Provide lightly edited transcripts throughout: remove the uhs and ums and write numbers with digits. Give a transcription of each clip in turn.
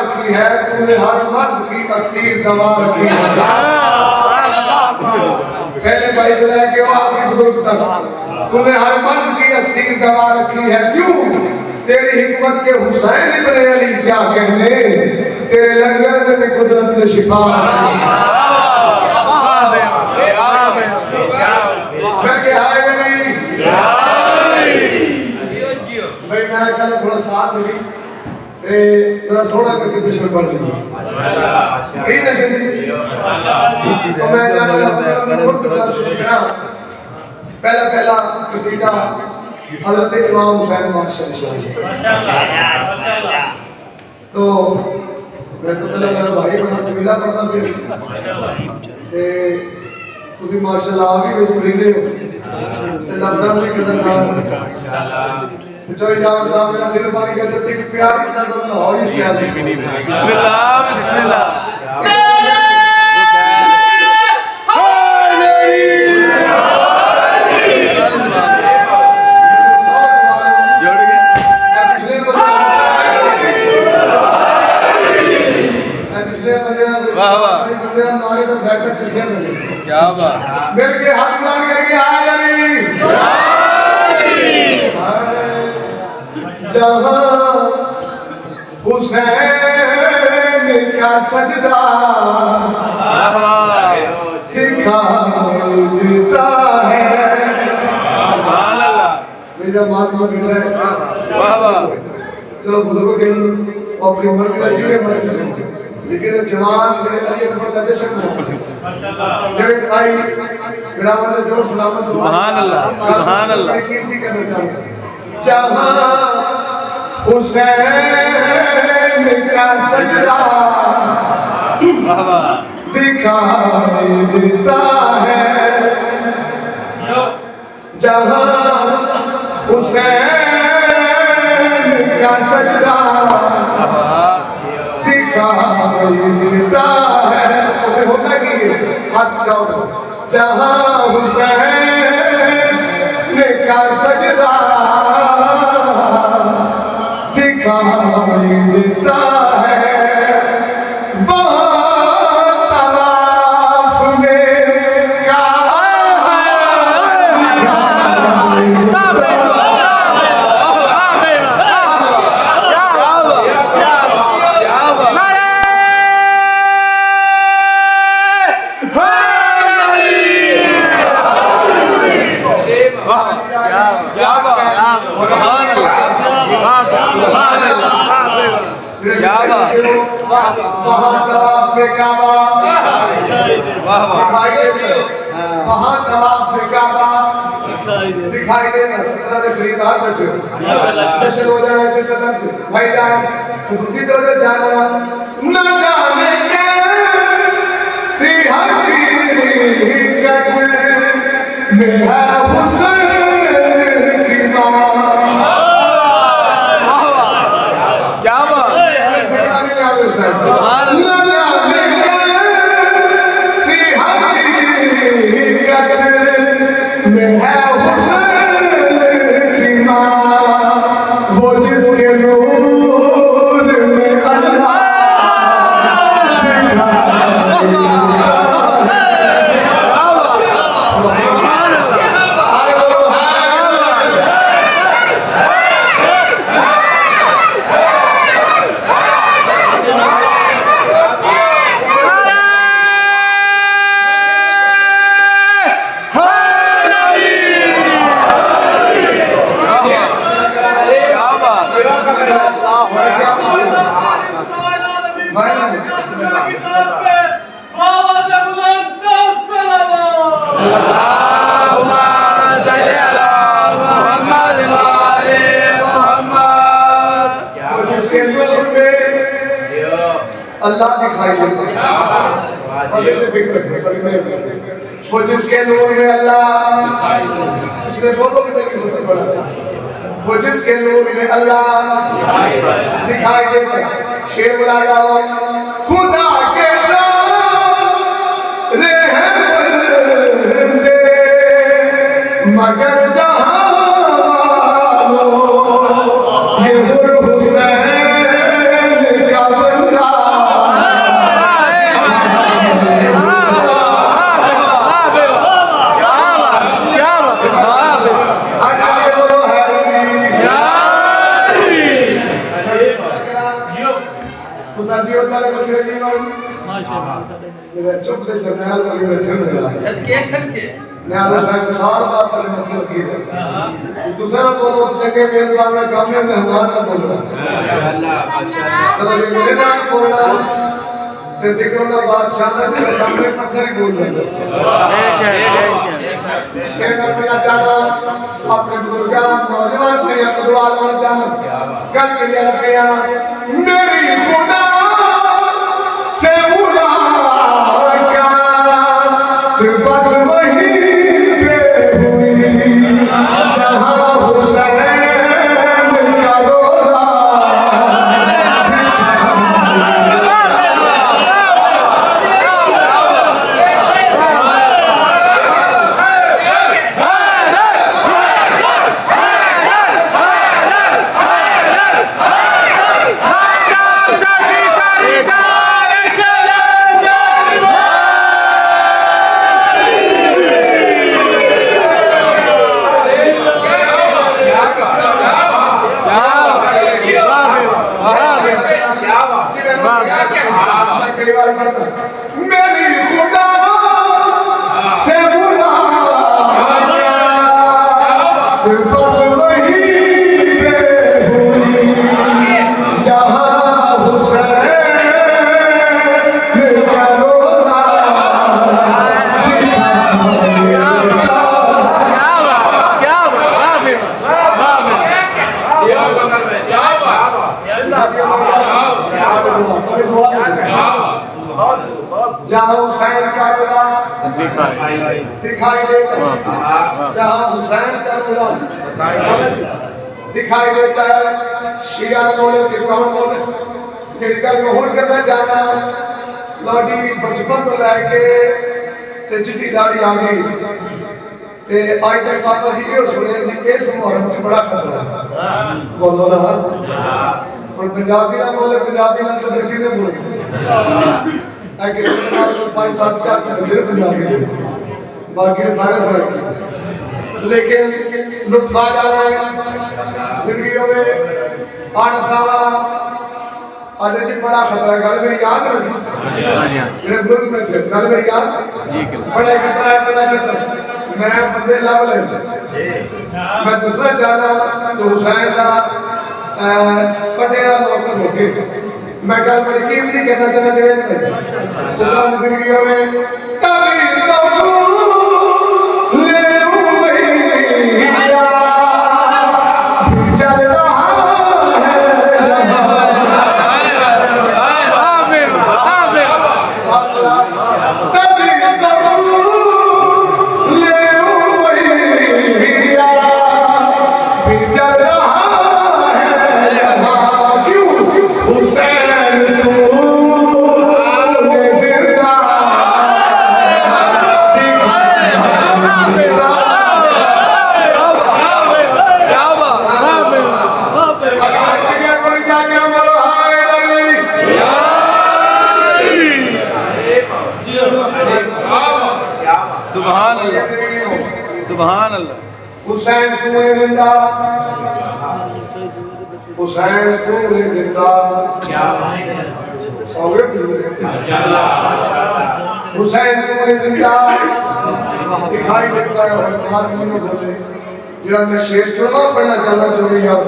रखी है, तुमने हर मर्द की अक्सीर दबा रखी है। पहले भाई बुलाया कि वो आखिरी बुजुर्ग तक तुमने हर मर्द की अक्सीर दबा रखी है। क्यों? तेरी हिकमत के हुसैन इब्ने अली क्या कहने, तेरे लंगर में भी कुदरत ने शिफा भाई मैं कल थोड़ा साथ मिली तेरा सोना करके दुश्मन पड़ गई तो मैं पहला पहला कसीदा हजरत इमाम हुसैन तो मैं तो पहले मेरा भाई बड़ा समीला पढ़ता फिर तुसी माशाल्लाह आ भी सुरीले हो ते लफ्ज़ां की कदर ना तो इमाम साहब मेरा दिल मानी कहते कि प्यारी नज़र ना हो इस ख्याल बिस्मिल्लाह बिस्मिल्लाह क्या बात मेरे के हाथ बुलंद करके आया जहां हुसैन का सजदा दिखाई देता है। मेरा महात्मा बेटा है वाह वाह चलो बुजुर्गों के अपनी उम्र के जीवे मर्जी से लेकिन जवान मेरे अली अकबर का बेशक माशाल्लाह जब भाई गिरावत जोर सलामत सुभान अल्लाह कीर्ति करना चाहता जहां हुसैन का सजदा वाह वाह दिखाई देता है जहां हुसैन का सजदा देता है उसे होता कि हाथ जाओ जहां हुसैन का सजदा दिखाई देता है वहाँ तवाफ में दिखाई देना सत्रह खरीदार बच्चे जश्न हो जाए ऐसे सदन भाई जान खुशी से हो जाना न जाने कैसी हकीकत में है हुसैन की मां क्या बात न जाने कैसी हकीकत में है अल्लाह दिखाई देता है वो जिसके नूर में अल्लाह पिछले फोटो में देखिए सबसे बड़ा वो जिसके नूर में अल्लाह दिखाई देता है शेर बुला जाओ खुदा के सारे बंदे मगर जहां ये हुसैन का बंदा तो साथी होता है कुछ रजी वाली मेरा चुप से जर्नल वाली बैठे हो गया मैं आला शायद सार बात पर मतलब की है दूसरा बोलो चंगे मेहमान का काम है मेहमान का बोलना चलो ये मेरे नाम बोलना ते जिक्र ना बादशाह के सामने पत्थर ही बोल देंगे शेर में पहला जाना अपने बुजुर्गां नौजवान थे अपने दुआ करना जाना कल के लिए रखिया मेरी खुदा से बुला क्या तू बस वही पे हुई जहां हुसैन का रोजा मेरी खुदा से बुला तू बस वही पे हुई जहां हुसैन का रोजा जहाँ हुसैन का रोजा दिखाई देता है जहाँ हुसैन का रोजा दिखाई देता है शिया ने बोले कि कौन बोले जिनका ग्रहण करना जाना लो जी बचपन तो लैके ते चिट्ठी दाढ़ी आ गई ते आज तक पापा जी ये सुने जी इस मुहर्रम से बड़ा खतरा बोलो ना और पंजाबी ना बोले पंजाबी ना तो देखी ने बोले किसी के नाल 5-7 4 बजे पंजाबी बाकी सारे सुने लेकिन लुत्फ आ जाना है जिंदगी में आना सावा आज जी बड़ा खतरा है गल मेरी याद रखी मेरे बुजुर्ग में गल मेरी याद बड़ा खतरा है बड़ा खतरा मैं बंदे लव ले मैं दूसरा जाना तो हुसैन का पटेला नौकर होके मैं कल बड़ी कीमती कहना चाहना चाहिए उतना जिंदगी में तभी ले चल रहा है तभी ले चल रहा है क्यों हुसैन सुभान अल्लाह सुभान अल्लाह हुसैन तू जिंदा हुसैन तू जिंदा हुसैन तू जिंदा दिखाई देता है और आदमी ने बोले जरा मैं शेर चुनवा पढ़ना चाहना चाहूंगी आप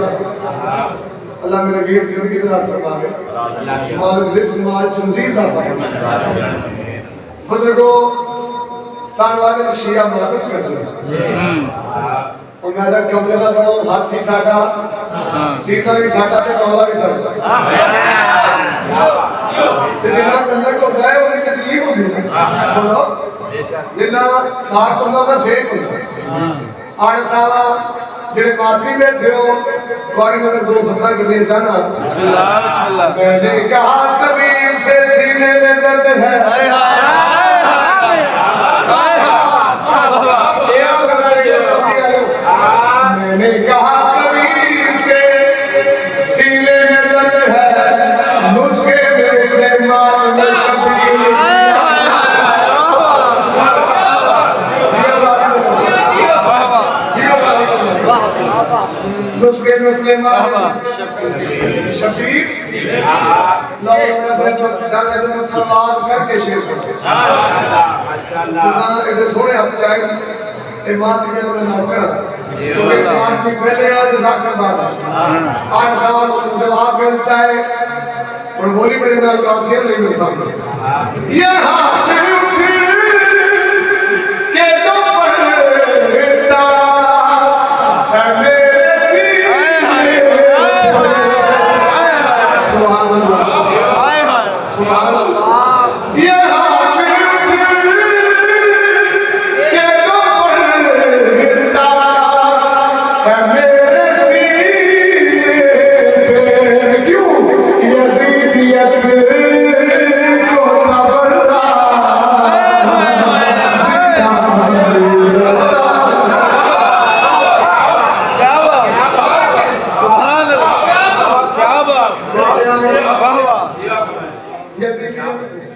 अल्लाह मेरे वीर जिंदगी का फरमावे मालिक रिज़्क़ माल चंजीज़ आता है बुजुर्गों सानवाले शिया मादस करते हैं और मैंने कमले का बनाओ हाथी साटा सीता भी साटा ते कौला भी साटा जिन्ना तल्लक होता है उन्हें तकलीफ होती है बोलो जिन्ना साथ होता है सेफ होता है आठ सावा जिन्हें मातमी बैठे हो थोड़ी नजर 217 के लिए जाना बिस्मिल्लाह बिस्मिल्लाह मैंने कहा तबीब से सीने में दर्द है मैंने कहा कबीर से सीने में दर्द है नुस्खे में सुलेमान में शफीक नुस्खे में सुलेमान शफीक लो मेरा दिल जाने दे आवाज करके शेर करो माशाल्लाह इधर सोने हाथ चाहिए ए बात के तो ना कर क्योंकि बात की पहले आज जाकर बात है 8 सवाल का जवाब मिलता है और बोली मेरे नाल कासिया नहीं मिल सकता ये हाथ उठ के तो पड़ता है मेरे सीने सुभान अल्लाह सुभान अल्लाह ये हाथ उठ के तो पड़ता है मेरे सीने क्यों यजीदियत को तबरता क्या बात सुभान अल्लाह क्या बात वाह वाह यजीदियत